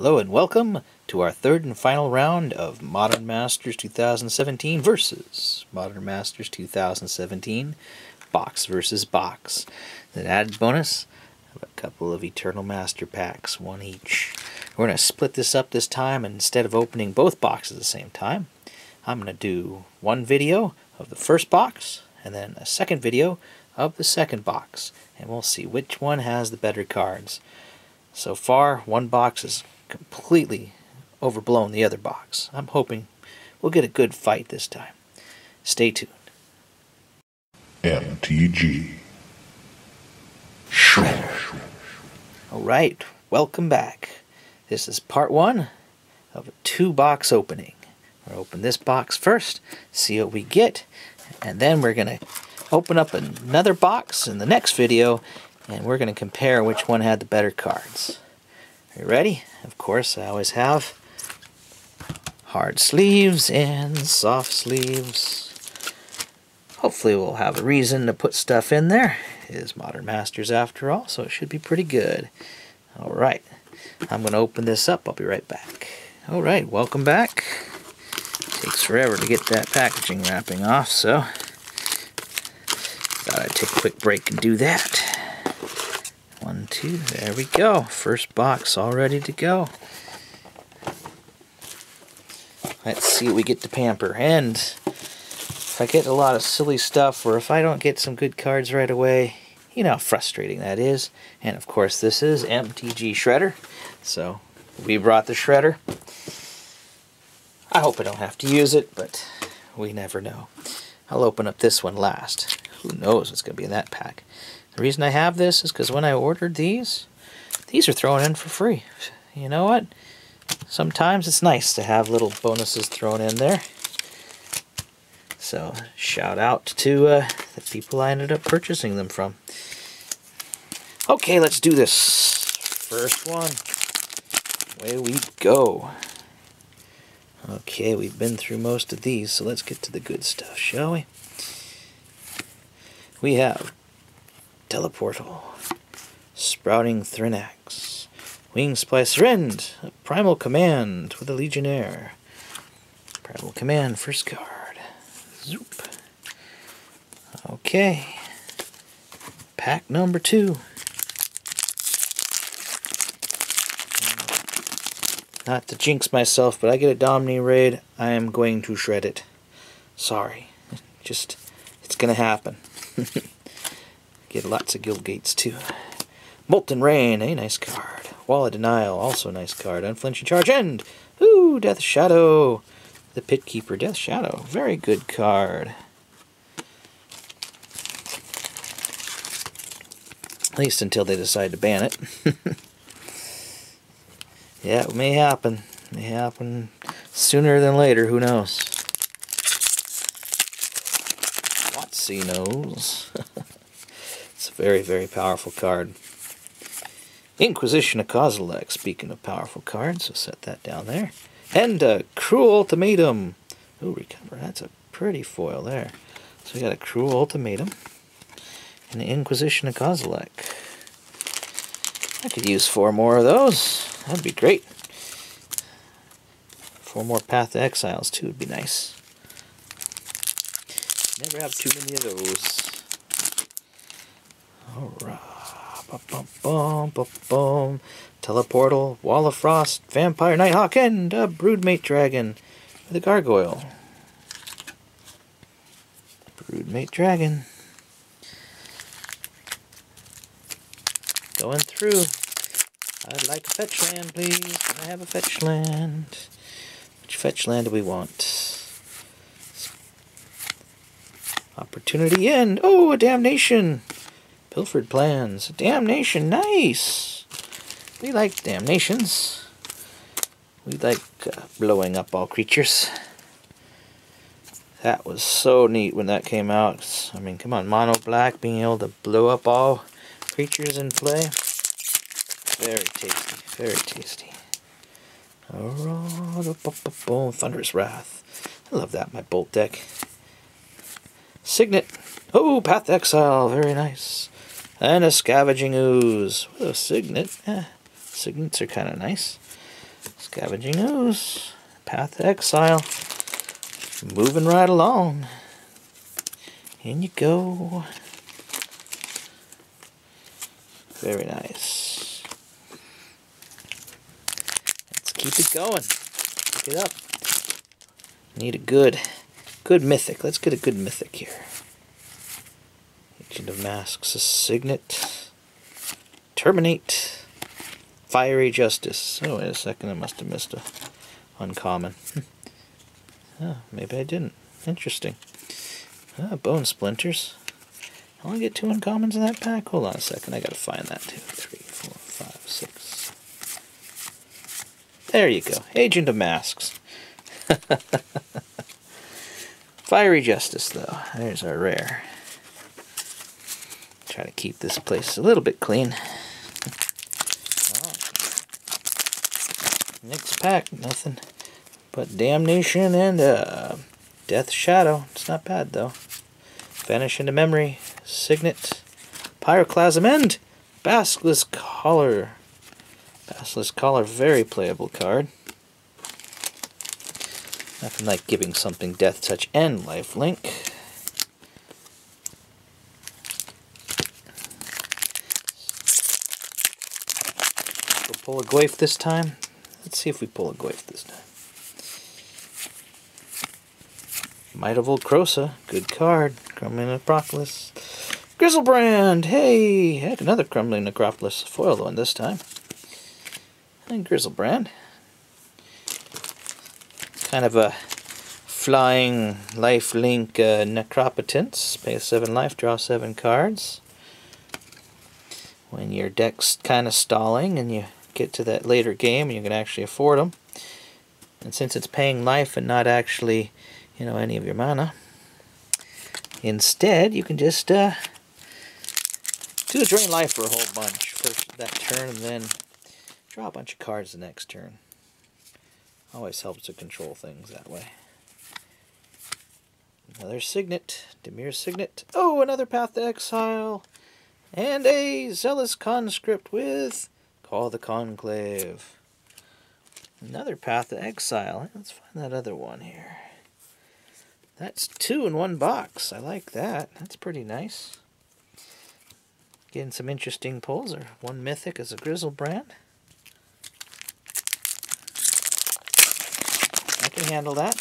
Hello and welcome to our third and final round of Modern Masters 2017 versus Modern Masters 2017 Box versus Box. An added bonus of a couple of Eternal Master packs, one each. We're going to split this up this time, and instead of opening both boxes at the same time, I'm going to do one video of the first box and then a second video of the second box, and we'll see which one has the better cards. So far, one box is completely overblown the other box. I'm hoping we'll get a good fight this time. Stay tuned. MTG Shredder. Alright, welcome back. This is part one of a two-box opening. We're going to open this box first, see what we get, and then we're going to open up another box in the next video, and we're going to compare which one had the better cards. Are you ready? Of course, I always have hard sleeves and soft sleeves. Hopefully we'll have a reason to put stuff in there. It is Modern Masters after all, so it should be pretty good. Alright, I'm going to open this up. I'll be right back. Alright, welcome back. Takes forever to get that packaging wrapping off, so thought I'd take a quick break and do that. 1, 2, there we go. First box all ready to go. Let's see what we get to pamper. And if I get a lot of silly stuff, or if I don't get some good cards right away, you know how frustrating that is. And of course this is MTG Shredder, so we brought the Shredder. I hope I don't have to use it, but we never know. I'll open up this one last. Who knows what's going to be in that pack. The reason I have this is because when I ordered these are thrown in for free. You know what? Sometimes it's nice to have little bonuses thrown in there. So, shout out to the people I ended up purchasing them from. Okay, let's do this. First one. Away we go. Okay, we've been through most of these, so let's get to the good stuff, shall we? We have Teleportal, Sprouting Thrinax, Wing Splicer End, Primal Command with a Legionnaire. Primal Command, first card. Zoop. Okay. Pack number 2. Not to jinx myself, but I get a Dominee Raid, I am going to shred it. Sorry. Just, it's gonna happen. Get lots of Guild Gates too. Molten Rain, a nice card. Wall of Denial, also a nice card. Unflinching Charge End. Ooh, Death Shadow. The Pit Keeper, Death Shadow. Very good card. At least until they decide to ban it. Yeah, it may happen. It may happen sooner than later, who knows? Watsy knows. It's a very, very powerful card. Inquisition of Kozilek, speaking of powerful cards, so set that down there. And Cruel Ultimatum. Ooh, recover, that's a pretty foil there. So we got a Cruel Ultimatum and the Inquisition of Kozilek. I could use 4 more of those. That'd be great. 4 more Path to Exiles too would be nice. Never have too many of those. Alright. Teleportal, Wall of Frost, Vampire Nighthawk, and a Broodmate Dragon with a Gargoyle. Broodmate Dragon. Going through. I'd like a fetch land, please. Can I have a fetch land? Which fetch land do we want? Opportunity End. Oh, a Damnation. Pilfered Plans. Damnation, nice. We like Damnations. We like blowing up all creatures. That was so neat when that came out. I mean, come on, mono black, being able to blow up all creatures in play. Very tasty, very tasty. Thunderous Wrath. I love that in my Bolt deck. Signet. Oh, Path to Exile, very nice. And a Scavenging Ooze with a Signet. Signets are kind of nice. Scavenging Ooze. Path to Exile. Moving right along. In you go. Very nice. Let's keep it going. Pick it up. Need a good mythic. Let's get a good mythic here. Agent of Masks, a Signet. Terminate. Fiery Justice. Oh, wait a second. I must have missed a uncommon. Oh, maybe I didn't. Interesting. Bone Splinters. I only get 2 uncommons in that pack? Hold on a second. I gotta find that. 2, 3, 4, 5, 6. There you go. Agent of Masks. Fiery Justice, though. There's our rare. Try to keep this place a little bit clean. Next pack, nothing but Damnation and Death Shadow. It's not bad, though. Vanish into Memory, Signet, Pyroclasm, and Basilisk Collar. Basilisk Collar, very playable card. Nothing like giving something Death Touch and Lifelink. We'll pull a Goyf this time. Let's see if we pull a Goyf this time. Might of Old Krosa, good card. Crumbling Necropolis. Grizzlebrand, hey! Heck, another Crumbling Necropolis. Foil one this time. And Grizzlebrand. Kind of a flying lifelink Necropotence. Pay 7 life, draw 7 cards. When your deck's kind of stalling and you get to that later game and you can actually afford them. And since it's paying life and not actually, you know, any of your mana, instead you can just do a drain life for a whole bunch first that turn and then draw a bunch of cards the next turn. Always helps to control things that way. Another Signet, Dimir Signet. Oh, another Path to Exile. And a Zealous Conscript with Call the Conclave. Another Path to Exile. Let's find that other one here. That's 2 in 1 box. I like that. That's pretty nice. Getting some interesting pulls. Or 1 mythic as a Grizzlebrand. I can handle that.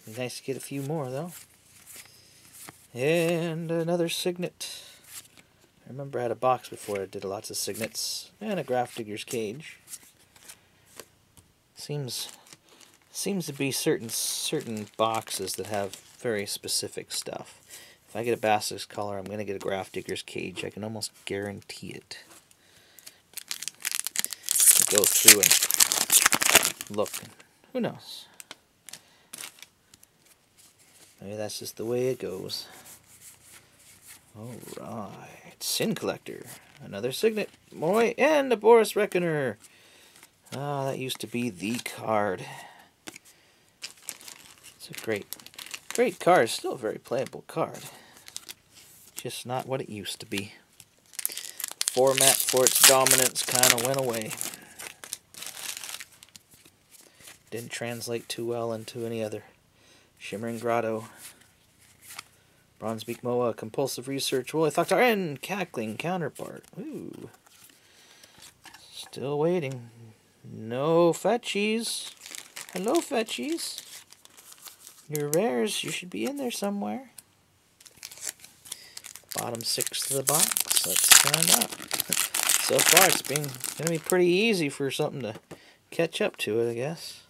Be nice to get a few more though. And another Signet. I remember I had a box before that did lots of Signets. And a Grafdigger's Cage. Seems to be certain boxes that have very specific stuff. If I get a Basilisk Collar, I'm going to get a Grafdigger's Cage. I can almost guarantee it. I'll go through and look. Who knows? Maybe that's just the way it goes. Alright. Sin Collector. Another Signet. Moy and a Boris Reckoner. Ah, that used to be the card. It's a great card. Still a very playable card. Just not what it used to be. Format for its dominance kind of went away. Didn't translate too well into any other. Shimmering Grotto. Bronzebeak Moa, Compulsive Research, Woolly Thoktar, and Cackling Counterpart. Ooh. Still waiting. No fetchies. Hello, fetchies. Your rares, you should be in there somewhere. Bottom 6 of the box. Let's find out. So far, it's going to be pretty easy for something to catch up to it, I guess.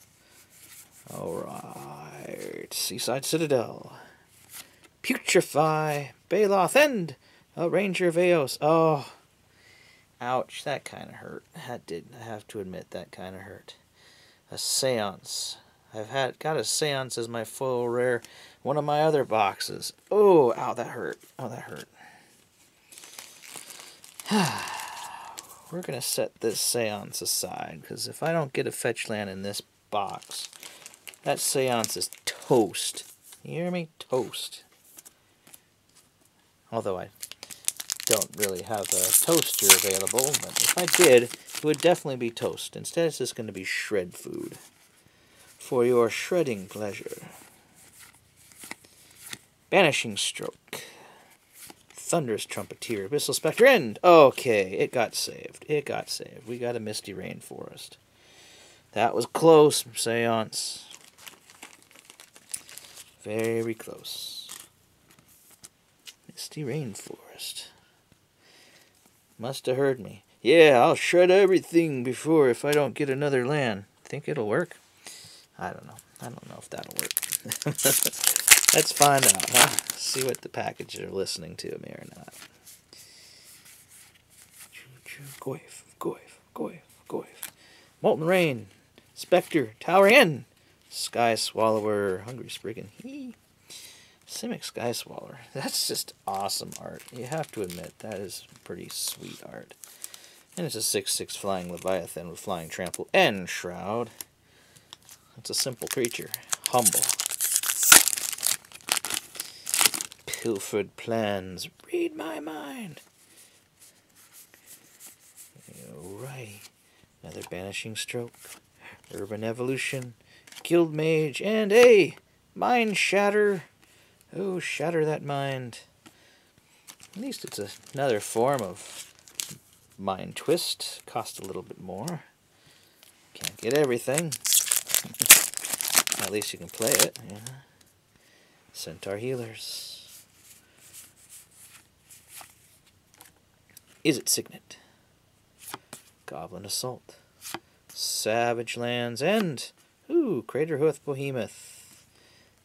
Alright. Seaside Citadel. Putrefy, Baloth, and a Ranger of Eos. Oh, ouch, that kind of hurt. That did, I have to admit, that kind of hurt. A Seance. I've got a Seance as my foil rare. One of my other boxes. Oh, ow, that hurt. Oh, that hurt. We're going to set this Seance aside, because if I don't get a fetch land in this box, that Seance is toast. You hear me? Toast. Although I don't really have a toaster available, but if I did, It would definitely be toast. Instead, it's just going to be shred food for your shredding pleasure. Banishing Stroke. Thunderous Trumpeter. Abyssal Spectre End. Okay, it got saved. It got saved. We got a Misty Rainforest. That was close, Seance. Very close. Misty Rainforest. Must have heard me. Yeah, I'll shred everything before if I don't get another land. Think it'll work? I don't know. I don't know if that'll work. Let's find out, huh? See what the packages are listening to me or not. Goif, Goif, Goif, Goif. Molten Rain. Spectre. Towering End. Sky Swallower. Hungry Spriggan. Simic Sky Swallower. That's just awesome art. You have to admit, that is pretty sweet art. And it's a 6/6 flying Leviathan with flying trample and shroud. It's a simple creature. Humble. Pilfered plans. Read my mind. Alrighty. Another Banishing Stroke. Urban Evolution. Guild Mage. And a Mind Shatter. Oh, shatter that mind. At least it's another form of Mind Twist. Cost a little bit more. Can't get everything. At least you can play it. Yeah. Centaur Healers. Is it Signet? Goblin Assault. Savage Lands. And, ooh, Craterhoof Behemoth.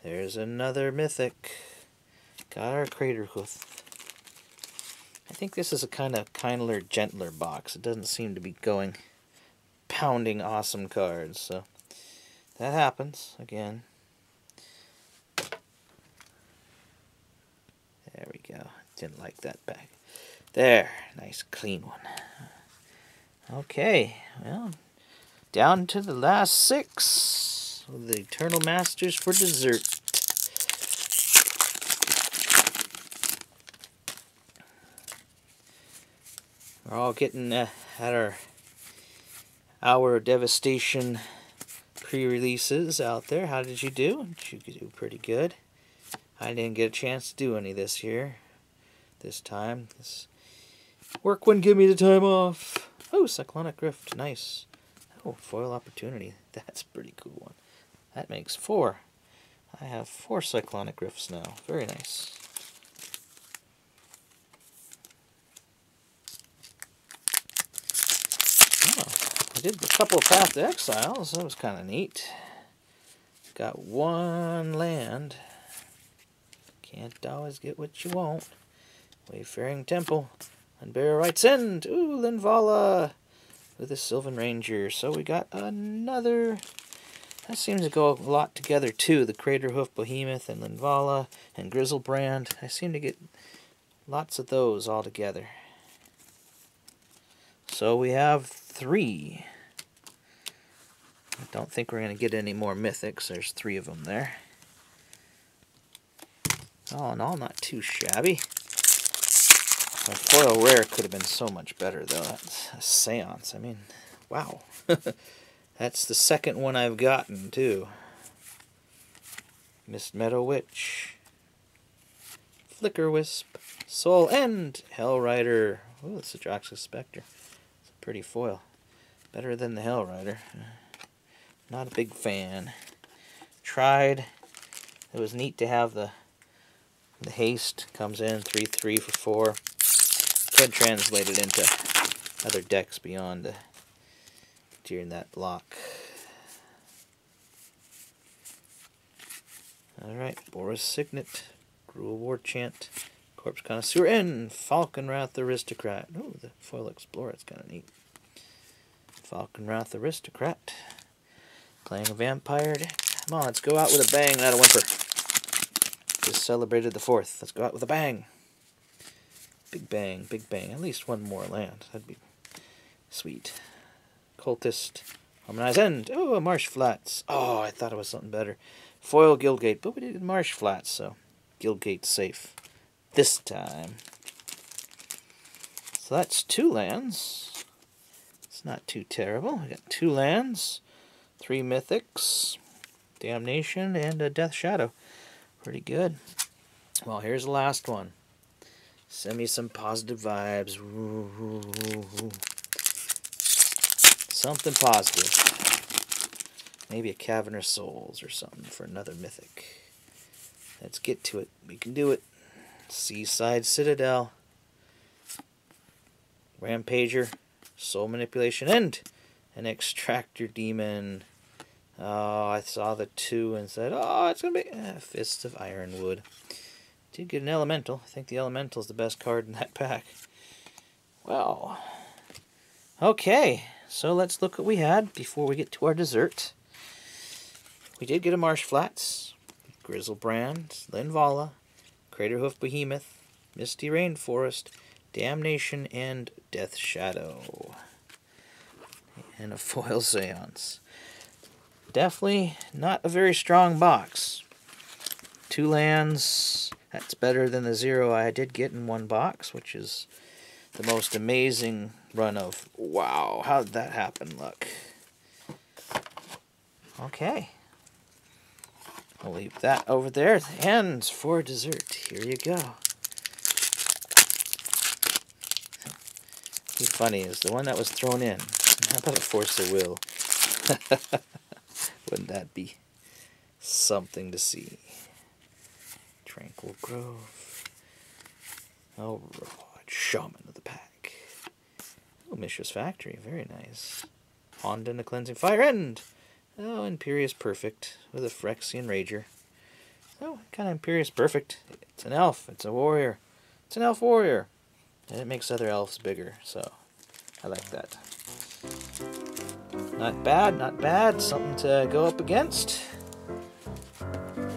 There's another mythic. Got our Craterhoof. I think this is a kind of kindler, gentler box. It doesn't seem to be going pounding awesome cards, so that happens again. There we go. Didn't like that back. There, nice clean one. Okay, well, down to the last 6. The Eternal Masters for dessert. We're all getting at our Hour of Devastation pre-releases out there. How did you do? Did you do pretty good? I didn't get a chance to do any this year. This time. This work wouldn't give me the time off. Oh, Cyclonic Rift. Nice. Oh, Foil Opportunity. That's a pretty cool one. That makes 4. I have 4 Cyclonic Rifts now. Very nice. I did a couple of Path to Exiles. That was kind of neat. Got 1 land. Can't always get what you want. Wayfaring Temple. Unbear Right's End. Ooh, Linvala with a Sylvan Ranger. So we got another. That seems to go a lot together too. The Craterhoof Behemoth and Linvala and Grizzlebrand. I seem to get lots of those all together. So we have 3. I don't think we're going to get any more mythics. There's 3 of them there. All in all, not too shabby. My foil rare could have been so much better, though. That's a Seance. I mean, wow. That's the second one I've gotten, too. Mist Meadow Witch. Flicker Wisp. Soul End. Hellrider. Oh, it's a Droxus Spectre. It's a pretty foil. Better than the Hellrider. Not a big fan. Tried. It was neat to have the haste. Comes in 3/3 for 4. Could translate it into other decks beyond during that block. Alright, Boris Signet, Gruul War Chant, Corpse Connoisseur, and Falconwrath Aristocrat. Oh, the Foil Explorer, it's kind of neat. Falconwrath Aristocrat. Playing a vampire deck. Come on, let's go out with a bang, not a whimper. Just celebrated the 4th. Let's go out with a bang. Big bang, big bang. At least 1 more land. That'd be sweet. Cultist. Harmonized End. Oh, a Marsh Flats. Oh, I thought it was something better. Foil Guildgate. But we did Marsh Flats, so Guildgate's safe. This time. So that's 2 lands. It's not too terrible. We got 2 lands, 3 mythics, Damnation, and a Death Shadow. Pretty good. Well, here's the last one. Send me some positive vibes. Something positive. Maybe a Cavernous Souls or something for another mythic. Let's get to it. We can do it. Seaside Citadel. Rampager. Soul Manipulation. And an Extractor Demon. Oh, I saw the 2 and said, oh, it's going to be Fists of Ironwood. Did get an Elemental. I think the Elemental is the best card in that pack. Well, okay. So let's look what we had before we get to our dessert. We did get a Marsh Flats, Grizzlebrand, Linvala, Craterhoof Behemoth, Misty Rainforest, Damnation, and Death Shadow. And a foil Seance. Definitely not a very strong box. 2 lands, that's better than the 0 I did get in 1 box, which is the most amazing run of, wow, how did that happen? Look. Okay. I'll leave that over there. And for dessert, here you go. What's funny is the one that was thrown in. How about a Force of Will? Wouldn't that be something to see? Tranquil Grove. Oh, Shaman of the Pack. Oh, Mishra's Factory. Very nice. Honda and a Cleansing Fire. And, oh, Imperious Perfect with a Phyrexian Rager. Oh, kind of Imperious Perfect. It's an elf. It's a warrior. It's an elf warrior. And it makes other elves bigger, so I like that. Not bad, not bad. Something to go up against.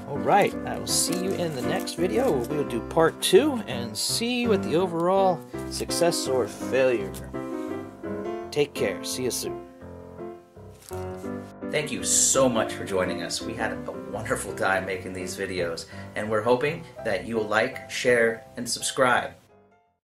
Alright, I will see you in the next video. We will do part 2 and see what the overall success or failure. Take care. See you soon. Thank you so much for joining us. We had a wonderful time making these videos, and we're hoping that you will like, share, and subscribe.